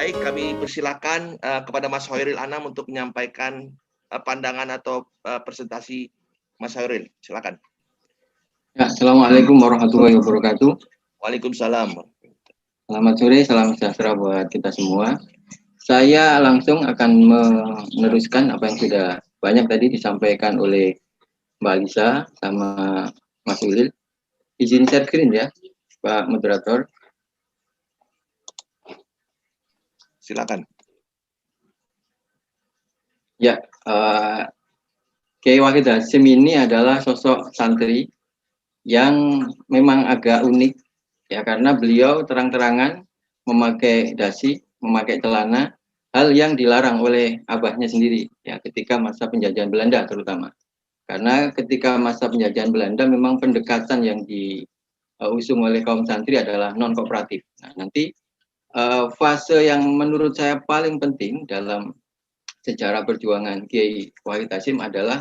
Baik, kami persilakan kepada Mas Hoiril Anam untuk menyampaikan pandangan atau presentasi Mas Hoiril. Silakan. Ya, Assalamualaikum warahmatullahi wabarakatuh. Waalaikumsalam. Selamat sore, salam sejahtera buat kita semua. Saya langsung akan meneruskan apa yang sudah banyak tadi disampaikan oleh Mbak Lisa sama Mas Ulil. Izin share screen ya, Pak Moderator. Silakan. Ya, Kiai Wahid Hasyim ini adalah sosok santri yang memang agak unik ya, karena beliau terang-terangan memakai dasi, memakai celana, hal yang dilarang oleh abahnya sendiri ya ketika masa penjajahan Belanda terutama. Karena ketika masa penjajahan Belanda memang pendekatan yang diusung oleh kaum santri adalah non kooperatif. Nah, nanti fase yang menurut saya paling penting dalam sejarah perjuangan Kiai Wahid Hasyim adalah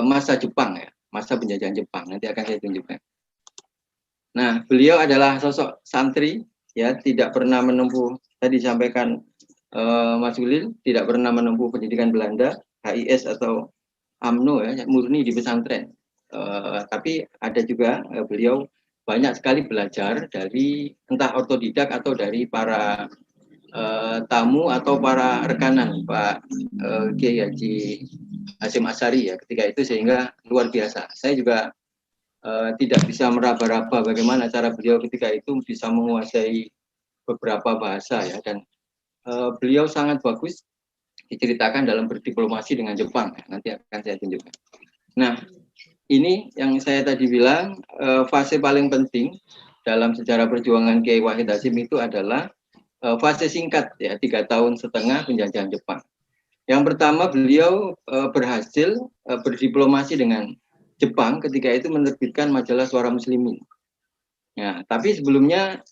masa Jepang ya, masa penjajahan Jepang. Nanti akan saya tunjukkan. Nah, beliau adalah sosok santri ya, tidak pernah menempuh, tadi disampaikan Mas Ulil, tidak pernah menempuh pendidikan Belanda, HIS atau AMNO ya, murni di pesantren. Tapi ada juga beliau banyak sekali belajar dari entah otodidak atau dari para tamu atau para rekanan Pak Kiai Haji Hasyim Asy'ari ya ketika itu, sehingga luar biasa. Saya juga tidak bisa meraba-raba bagaimana cara beliau ketika itu bisa menguasai beberapa bahasa ya, dan beliau sangat bagus diceritakan dalam berdiplomasi dengan Jepang. Nanti akan saya tunjukkan. Nah, ini yang saya tadi bilang, fase paling penting dalam sejarah perjuangan Kiai Wahid Hasyim itu adalah fase singkat ya, 3,5 tahun penjajahan Jepang. Yang pertama, beliau berhasil berdiplomasi dengan Jepang ketika itu menerbitkan majalah Suara Muslimin. Ya, tapi sebelumnya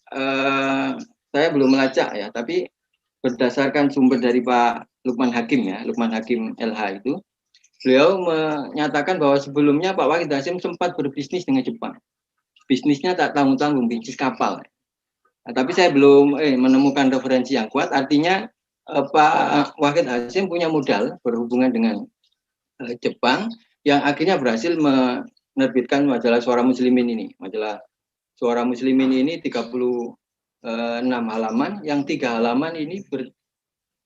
saya belum melacak ya, tapi berdasarkan sumber dari Pak Lukman Hakim ya, Lukman Hakim LH itu, beliau menyatakan bahwa sebelumnya Pak Wahid Hasyim sempat berbisnis dengan Jepang. Bisnisnya tak tanggung-tanggung, bisnis kapal. Nah, tapi saya belum menemukan referensi yang kuat, artinya Pak Wahid Hasyim punya modal berhubungan dengan Jepang yang akhirnya berhasil menerbitkan majalah Suara Muslimin ini. Majalah Suara Muslimin ini 36 halaman, yang 3 halaman ini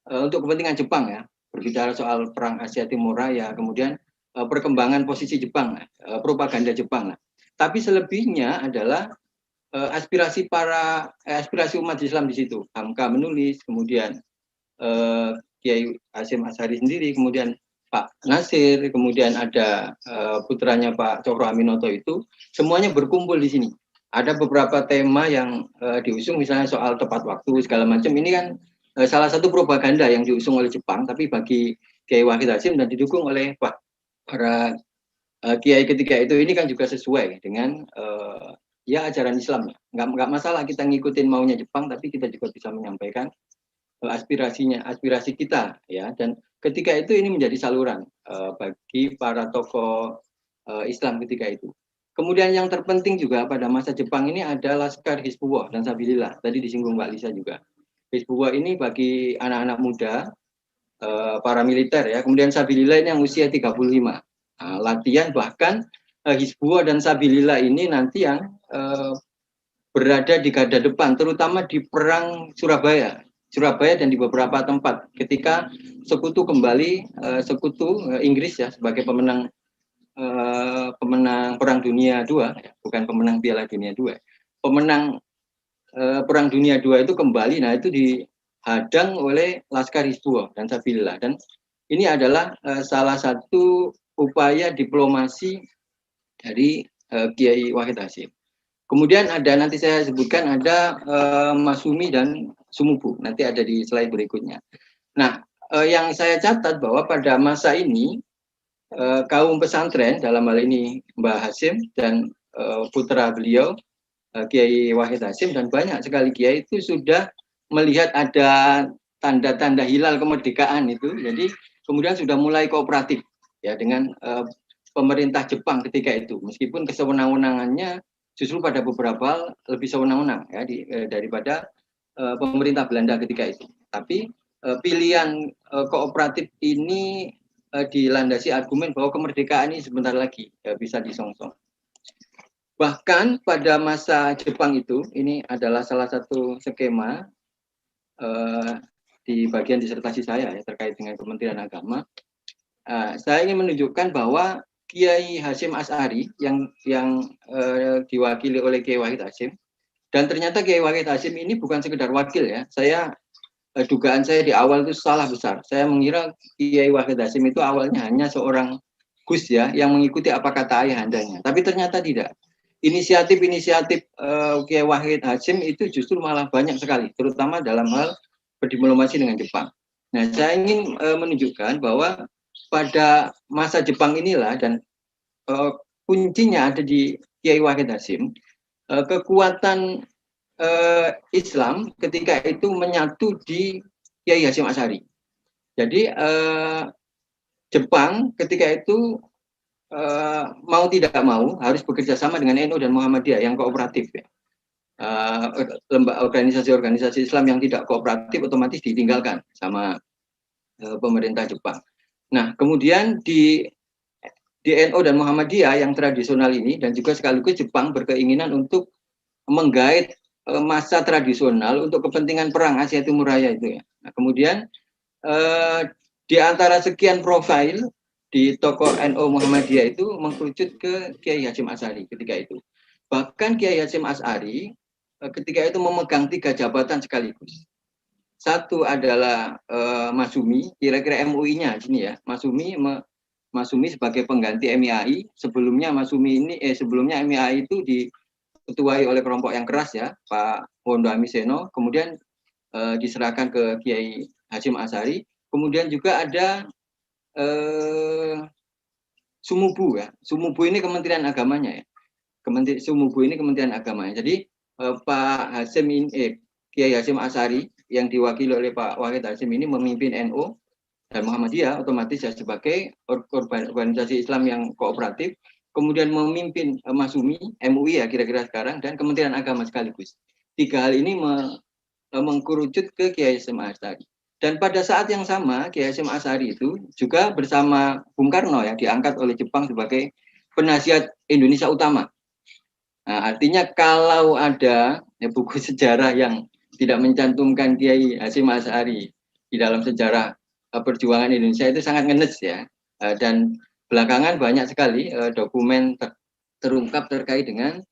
untuk kepentingan Jepang ya, berbicara soal perang Asia Timur Raya, kemudian perkembangan posisi Jepang, propaganda Jepang. Tapi selebihnya adalah aspirasi umat Islam di situ. Hamka menulis, kemudian Kiai Hasyim Asy'ari sendiri, kemudian Pak Nasir, kemudian ada putranya Pak Cokro Aminoto, itu semuanya berkumpul di sini. Ada beberapa tema yang diusung, misalnya soal tepat waktu segala macam. Ini kan salah satu propaganda yang diusung oleh Jepang, tapi bagi Kiai Wahid Hasyim dan didukung oleh para kiai ketika itu, ini kan juga sesuai dengan ya ajaran Islam. Nggak masalah kita ngikutin maunya Jepang, tapi kita juga bisa menyampaikan aspirasi kita ya. Dan ketika itu ini menjadi saluran bagi para tokoh Islam ketika itu. Kemudian yang terpenting juga pada masa Jepang ini ada Laskar Hizbullah dan Sabilillah. Tadi disinggung Mbak Lisa juga. Hizbullah ini bagi anak-anak muda, para militer ya. Kemudian Sabilillah ini yang usia 35. Latihan, bahkan Hizbullah dan Sabilillah ini nanti yang berada di garda depan, terutama di perang Surabaya dan di beberapa tempat ketika sekutu kembali, sekutu Inggris ya sebagai pemenang Perang Dunia II, bukan pemenang Piala Dunia II, pemenang Perang Dunia II itu kembali. Nah, itu dihadang oleh Laskar Hizbullah dan Sabilillah, dan ini adalah salah satu upaya diplomasi dari Kiai Wahid Hasyim. Kemudian ada, nanti saya sebutkan, ada Masumi dan Sumubu, nanti ada di slide berikutnya. Nah, yang saya catat bahwa pada masa ini kaum pesantren, dalam hal ini Mbah Hasyim dan putra beliau Kiai Wahid Hasyim, dan banyak sekali kiai itu sudah melihat ada tanda-tanda hilal kemerdekaan itu, jadi kemudian sudah mulai kooperatif ya dengan pemerintah Jepang ketika itu, meskipun kesewenang-wenangannya justru pada beberapa hal lebih sewenang-wenang ya daripada pemerintah Belanda ketika itu. Tapi pilihan kooperatif ini dilandasi argumen bahwa kemerdekaan ini sebentar lagi bisa disongsong. Bahkan pada masa Jepang itu, ini adalah salah satu skema di bagian disertasi saya ya, terkait dengan Kementerian Agama. Saya ingin menunjukkan bahwa Kiai Hasyim Asy'ari yang diwakili oleh Kiai Wahid Hasyim, dan ternyata Kiai Wahid Hasyim ini bukan sekedar wakil ya. Dugaan saya di awal itu salah besar. Saya mengira Kiai Wahid Hasyim itu awalnya hanya seorang Gus ya yang mengikuti apa kata ayahandanya. Tapi ternyata tidak. Inisiatif Kiai Wahid Hasyim itu justru malah banyak sekali, terutama dalam hal berdiplomasi dengan Jepang. Nah, saya ingin menunjukkan bahwa pada masa Jepang inilah dan kuncinya ada di Kiai Wahid Hasyim, kekuatan Islam ketika itu menyatu di Kiai Hasyim Asy'ari. Jadi Jepang ketika itu mau tidak mau harus bekerja sama dengan NU dan Muhammadiyah yang kooperatif ya. Organisasi-organisasi Islam yang tidak kooperatif otomatis ditinggalkan sama pemerintah Jepang. Nah, kemudian di NU dan Muhammadiyah yang tradisional ini dan juga sekaligus Jepang berkeinginan untuk menggait masa tradisional untuk kepentingan perang Asia Timur Raya itu ya. Nah, kemudian di antara sekian profil di tokoh NU Muhammadiyah itu mengkerucut ke Kiai Hasyim Asy'ari ketika itu. Bahkan Kiai Hasyim Asy'ari ketika itu memegang 3 jabatan sekaligus. Satu adalah Masumi, kira-kira MUI-nya sini ya. Masumi sebagai pengganti MIAI. Sebelumnya sebelumnya MIAI itu diketuai oleh kelompok yang keras ya, Pak Wondo Amiseno. Kemudian diserahkan ke Kiai Hasyim Asy'ari. Kemudian juga ada Sumubu ya. Sumubu ini Kementerian Agamanya ya. Sumubu ini Kementerian Agamanya. Jadi Pak Hasyim ini Kiai Hasyim Asy'ari yang diwakili oleh Pak Wahid Hasyim ini memimpin NU dan Muhammadiyah otomatis ya sebagai organisasi Islam yang kooperatif, kemudian memimpin Masumi, MUI ya kira-kira sekarang, dan Kementerian Agama sekaligus. 3 hal ini mengkerucut ke Kiai Hasyim Asy'ari. Dan pada saat yang sama, Kiai Hasyim Asy'ari itu juga bersama Bung Karno ya diangkat oleh Jepang sebagai penasihat Indonesia utama. Nah, artinya kalau ada buku sejarah yang tidak mencantumkan Kiai Hasyim Asy'ari di dalam sejarah perjuangan Indonesia itu sangat ngenes ya. Dan belakangan banyak sekali dokumen terungkap terkait dengan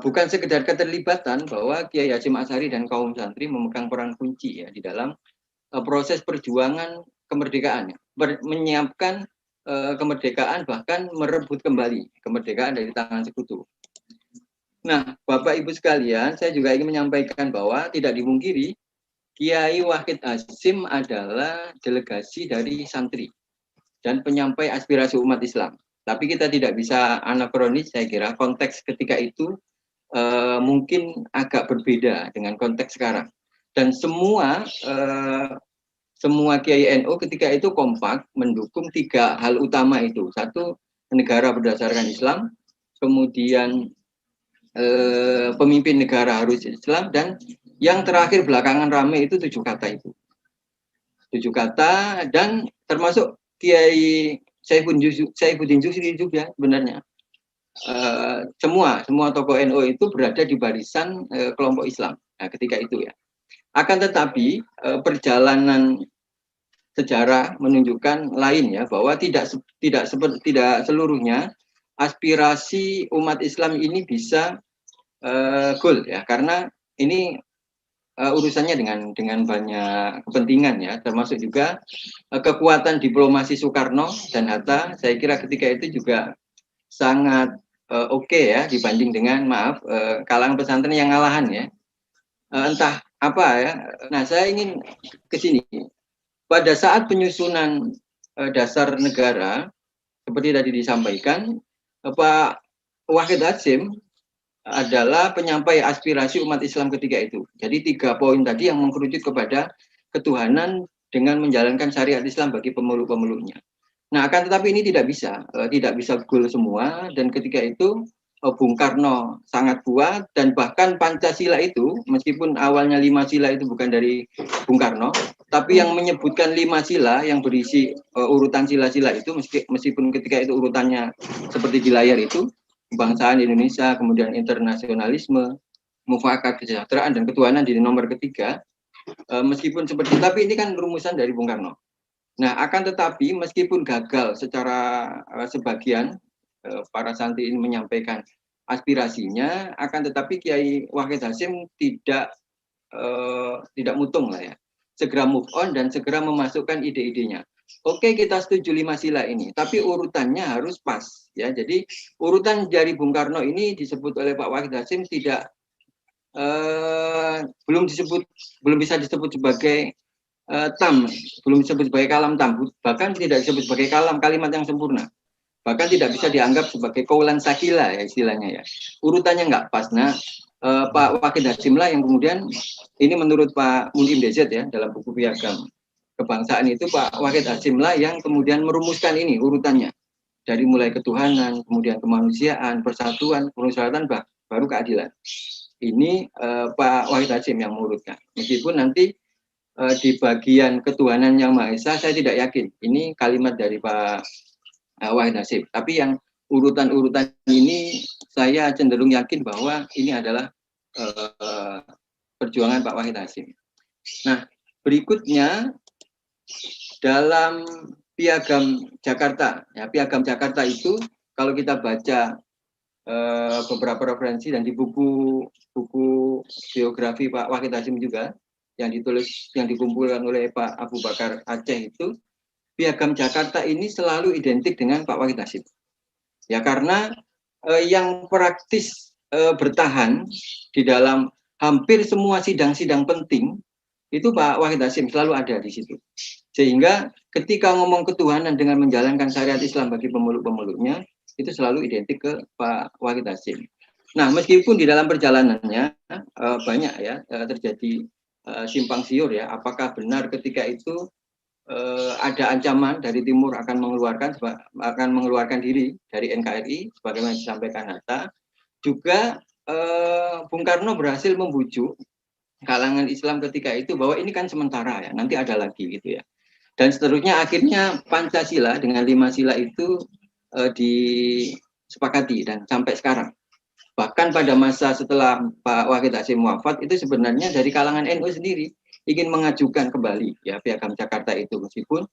bukan sekedar keterlibatan bahwa Kiai Hasyim Asy'ari dan kaum santri memegang peran kunci ya di dalam proses perjuangan kemerdekaan, menyiapkan kemerdekaan, bahkan merebut kembali kemerdekaan dari tangan sekutu. Nah, Bapak Ibu sekalian, saya juga ingin menyampaikan bahwa tidak dimungkiri Kiai Wahid Hasyim adalah delegasi dari santri dan penyampai aspirasi umat Islam. Tapi kita tidak bisa anakronis, saya kira konteks ketika itu mungkin agak berbeda dengan konteks sekarang. Dan semua Kiai NU ketika itu kompak mendukung 3 hal utama itu. Satu, negara berdasarkan Islam, kemudian pemimpin negara harus Islam, dan yang terakhir belakangan rame itu 7 kata itu. 7 kata, dan termasuk Kiai Saifuddin Jusri juga sebenarnya. Semua tokoh NU itu berada di barisan kelompok Islam. Nah, ketika itu ya. Akan tetapi perjalanan sejarah menunjukkan lain ya, bahwa tidak seluruhnya aspirasi umat Islam ini bisa goal ya, karena ini urusannya dengan banyak kepentingan ya, termasuk juga kekuatan diplomasi Soekarno dan Hatta. Saya kira ketika itu juga sangat oke ya dibanding dengan kalangan pesantren yang ngalahan ya. Entah apa ya. Nah, saya ingin ke sini. Pada saat penyusunan dasar negara seperti tadi disampaikan, Pak Wahid Hasyim adalah penyampai aspirasi umat Islam ketika itu. Jadi 3 poin tadi yang mengkerucut kepada ketuhanan dengan menjalankan syariat Islam bagi pemeluk-pemeluknya. Nah, akan tetapi ini tidak bisa goal semua, dan ketika itu Bung Karno sangat kuat, dan bahkan Pancasila itu meskipun awalnya 5 sila itu bukan dari Bung Karno, tapi yang menyebutkan 5 sila yang berisi urutan sila-sila itu meskipun ketika itu urutannya seperti di layar itu, kebangsaan Indonesia, kemudian internasionalisme, mufakat, kesejahteraan, dan ketuhanan di nomor ketiga, meskipun seperti itu, tapi ini kan rumusan dari Bung Karno. Nah, akan tetapi meskipun gagal secara sebagian para santri ini menyampaikan aspirasinya, akan tetapi Kiai Wahid Hasyim tidak mutung lah ya, segera move on dan segera memasukkan ide-idenya. Oke, kita setuju 5 sila ini, tapi urutannya harus pas ya. Jadi urutan dari Bung Karno ini disebut oleh Pak Wahid Hasyim tidak belum bisa disebut sebagai belum disebut sebagai kalam tam, bahkan tidak disebut sebagai kalimat yang sempurna. Bahkan tidak bisa dianggap sebagai kaulan sakila ya istilahnya ya. Urutannya nggak pas. Nah, Pak Wahid Hasyim lah yang kemudian, ini menurut Pak Munim DZ ya, dalam buku Piagam Kebangsaan itu, Pak Wahid Hasyim lah yang kemudian merumuskan ini urutannya. Dari mulai ketuhanan, kemudian kemanusiaan, persatuan, permusyawaratan, baru keadilan. Ini Pak Wahid Hasyim yang mengurutkan. Meskipun nanti di bagian ketuhanan yang Maha Esa saya tidak yakin. Ini kalimat dari Pak Wahid Hasyim. Tapi yang urutan-urutan ini saya cenderung yakin bahwa ini adalah perjuangan Pak Wahid Hasyim. Nah, berikutnya dalam Piagam Jakarta. Ya, Piagam Jakarta itu kalau kita baca beberapa referensi dan di buku biografi Pak Wahid Hasyim juga yang dikumpulkan oleh Pak Abu Bakar Aceh itu, Piagam Jakarta ini selalu identik dengan Pak Wahid Hasyim. Ya karena yang praktis bertahan di dalam hampir semua sidang-sidang penting itu Pak Wahid Hasyim selalu ada di situ. Sehingga ketika ngomong ketuhanan dengan menjalankan syariat Islam bagi pemeluk-pemeluknya, itu selalu identik ke Pak Wahid Hasyim. Nah, meskipun di dalam perjalanannya banyak ya terjadi simpang siur ya, apakah benar ketika itu ada ancaman dari timur akan mengeluarkan diri dari NKRI sebagaimana disampaikan Hatta. Juga Bung Karno berhasil membujuk kalangan Islam ketika itu bahwa ini kan sementara ya, nanti ada lagi gitu ya. Dan seterusnya akhirnya Pancasila dengan 5 sila itu disepakati dan sampai sekarang. Bahkan pada masa setelah Pak Wahid Hasyim wafat itu sebenarnya dari kalangan NU sendiri ingin mengajukan kembali ya Piagam Jakarta itu, meskipun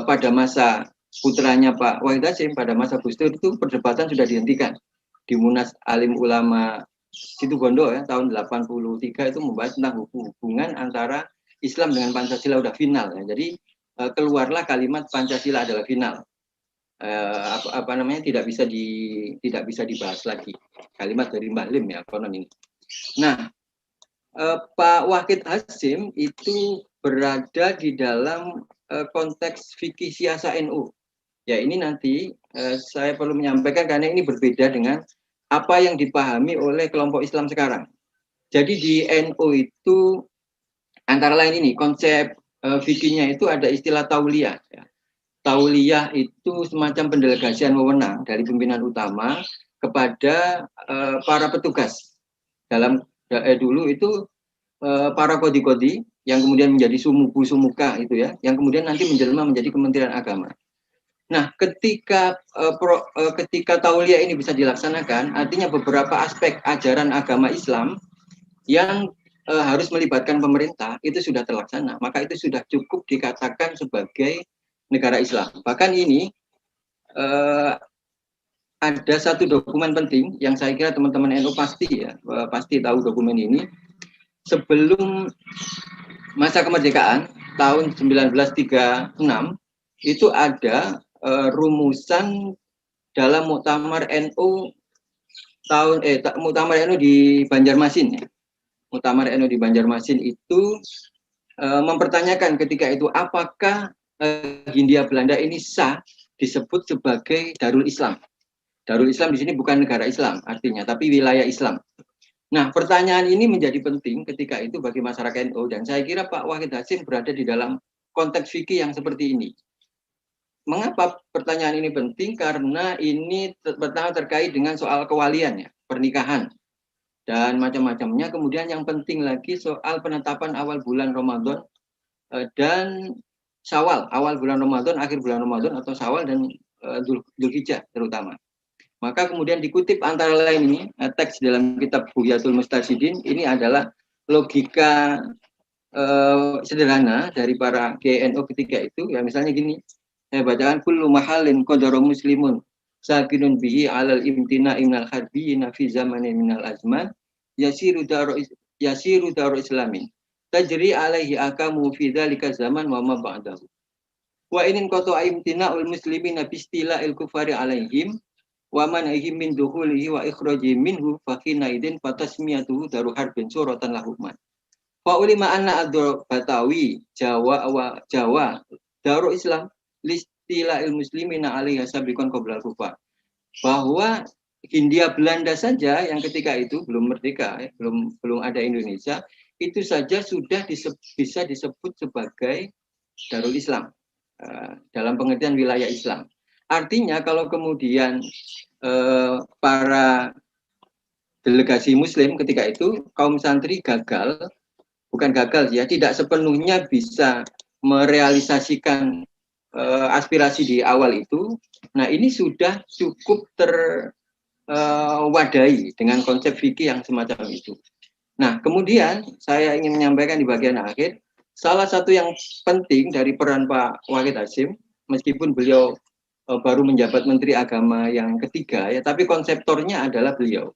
pada masa putranya Pak Wahid Hasyim, pada masa Gus Dur itu perdebatan sudah dihentikan di Munas Alim Ulama Situbondo ya tahun 83 itu membahas tentang hubungan antara Islam dengan Pancasila udah final ya. Jadi keluarlah kalimat Pancasila adalah final. Tidak bisa dibahas lagi, kalimat dari Mbah Lim ya konon ini. Nah, Pak Wahid Hasyim itu berada di dalam konteks fikih siasa NU. Ya ini nanti saya perlu menyampaikan karena ini berbeda dengan apa yang dipahami oleh kelompok Islam sekarang. Jadi di NU itu antara lain ini konsep fikihnya itu ada istilah tauliyah. Ya. Tauliyah itu semacam pendelegasian wewenang dari pimpinan utama kepada para petugas. Dalam dulu itu para kodi-kodi yang kemudian menjadi sumuka itu ya, yang kemudian nanti menjelma menjadi Kementerian Agama. Nah, ketika tauliyah ini bisa dilaksanakan, artinya beberapa aspek ajaran agama Islam yang harus melibatkan pemerintah itu sudah terlaksana, maka itu sudah cukup dikatakan sebagai negara Islam. Bahkan ini ada satu dokumen penting yang saya kira teman-teman NU pasti tahu dokumen ini. Sebelum masa kemerdekaan tahun 1936 itu ada rumusan dalam Muktamar NU Muktamar NU di Banjarmasin ya. Muktamar NU di Banjarmasin itu mempertanyakan ketika itu apakah Hindia Belanda ini sah disebut sebagai Darul Islam. Darul Islam di sini bukan negara Islam artinya, tapi wilayah Islam. Nah, pertanyaan ini menjadi penting ketika itu bagi masyarakat NU dan saya kira Pak Wahid Hasyim berada di dalam konteks fikih yang seperti ini. mengapa pertanyaan ini penting? Karena ini pertama terkait dengan soal kewalian ya, pernikahan dan macam-macamnya. Kemudian yang penting lagi soal penetapan awal bulan Ramadan dan Syawal, awal bulan Ramadan, akhir bulan Ramadan atau Syawal dan Dzulhijjah terutama. Maka kemudian dikutip antara lain ini teks dalam kitab Bughyatul Mustashidin, ini adalah logika sederhana dari para GNO ketika itu, ya misalnya gini, saya bacakan, kullu mahalin qadara muslimun sakinun bihi alal imtina imnal harbiyina fi zamanin minal azman yasiru daru islamin tajri alaihi akamu fi dzalika zaman wa ma ba'dahu wa inin qata imtina'ul muslimina bi istila'il kufari alaihim wa man'ihim min dukhulihi wa ikhrajihim minhu fa khina idin fatasmiyatuhu daru harbin suratan lahumman fa ulima anna ad-batawi Jawa daru Islam listila'il muslimina alaiha sabiqan qabla al-kufar, bahwa Hindia Belanda saja yang ketika itu belum merdeka, belum ada Indonesia, itu saja sudah bisa disebut sebagai Darul Islam dalam pengertian wilayah Islam. Artinya kalau kemudian para delegasi Muslim ketika itu, kaum santri gagal, bukan gagal ya, tidak sepenuhnya bisa merealisasikan aspirasi di awal itu. Nah ini sudah cukup terwadahi dengan konsep fikih yang semacam itu. Nah kemudian saya ingin menyampaikan di bagian akhir, salah satu yang penting dari peran Pak Wahid Hasyim, meskipun beliau baru menjabat Menteri Agama yang ketiga ya, tapi konseptornya adalah beliau.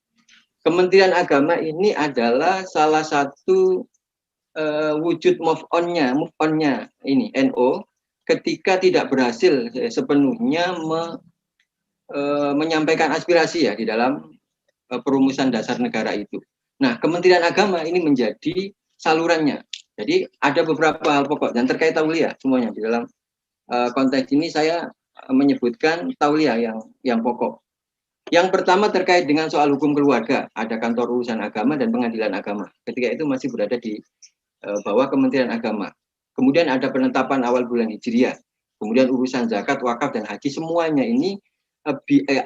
Kementerian Agama ini adalah salah satu wujud move on-nya ini NO ketika tidak berhasil sepenuhnya menyampaikan aspirasi ya di dalam perumusan dasar negara itu. Nah, Kementerian Agama ini menjadi salurannya. Jadi ada beberapa hal pokok dan terkait tauliah semuanya di dalam konteks ini saya menyebutkan tauliah yang pokok. Yang pertama terkait dengan soal hukum keluarga, ada kantor urusan agama dan pengadilan agama. Ketika itu masih berada di bawah Kementerian Agama. Kemudian ada penetapan awal bulan Hijriah. Kemudian urusan zakat, wakaf, dan haji, semuanya ini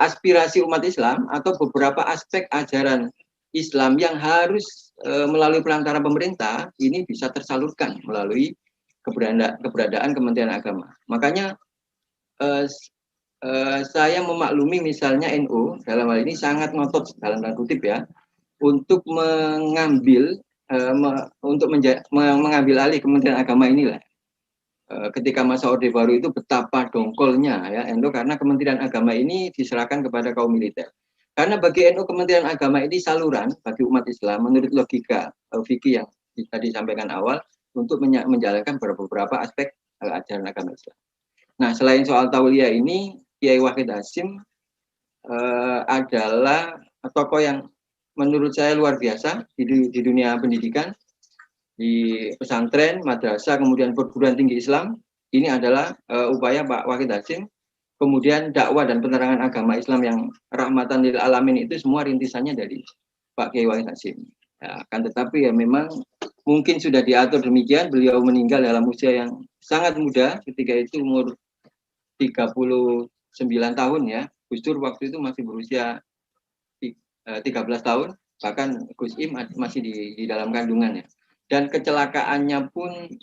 aspirasi umat Islam atau beberapa aspek ajaran Islam yang harus melalui pelantara pemerintah ini bisa tersalurkan melalui keberadaan Kementerian Agama. Makanya saya memaklumi misalnya NU dalam hal ini sangat ngotot dalam tanda kutip ya untuk mengambil mengambil alih Kementerian Agama inilah. Ketika masa Orde Baru itu betapa dongkolnya ya NU karena Kementerian Agama ini diserahkan kepada kaum militer. Karena bagi NU Kementerian Agama ini saluran bagi umat Islam menurut logika fikih yang tadi disampaikan awal untuk menjalankan beberapa aspek ajaran agama Islam. Nah, selain soal tauliah ini, Kiai Wahid Hasyim adalah tokoh yang menurut saya luar biasa di dunia pendidikan, di pesantren, madrasah, kemudian perguruan tinggi Islam. Ini adalah upaya Pak Wahid Hasyim. Kemudian dakwah dan penerangan agama Islam yang rahmatan lil alamin itu semua rintisannya dari Pak Kiai Wahid Hasyim. Ya, akan tetapi ya memang mungkin sudah diatur demikian, beliau meninggal dalam usia yang sangat muda, ketika itu umur 39 tahun ya. Gus Dur waktu itu masih berusia 13 tahun, bahkan Gus Im masih di dalam kandungan ya. Dan kecelakaannya pun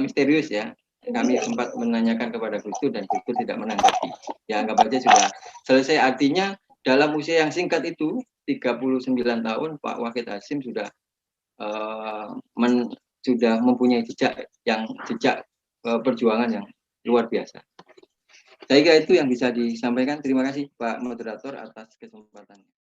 misterius ya. Kami sempat menanyakan kepada Gus Dur dan Gus Dur tidak menanggapi. Ya anggap aja sudah selesai. Artinya dalam usia yang singkat itu 39 tahun Pak Wahid Hasyim sudah mempunyai jejak perjuangan yang luar biasa. Saya kira itu yang bisa disampaikan. Terima kasih Pak Moderator atas kesempatannya.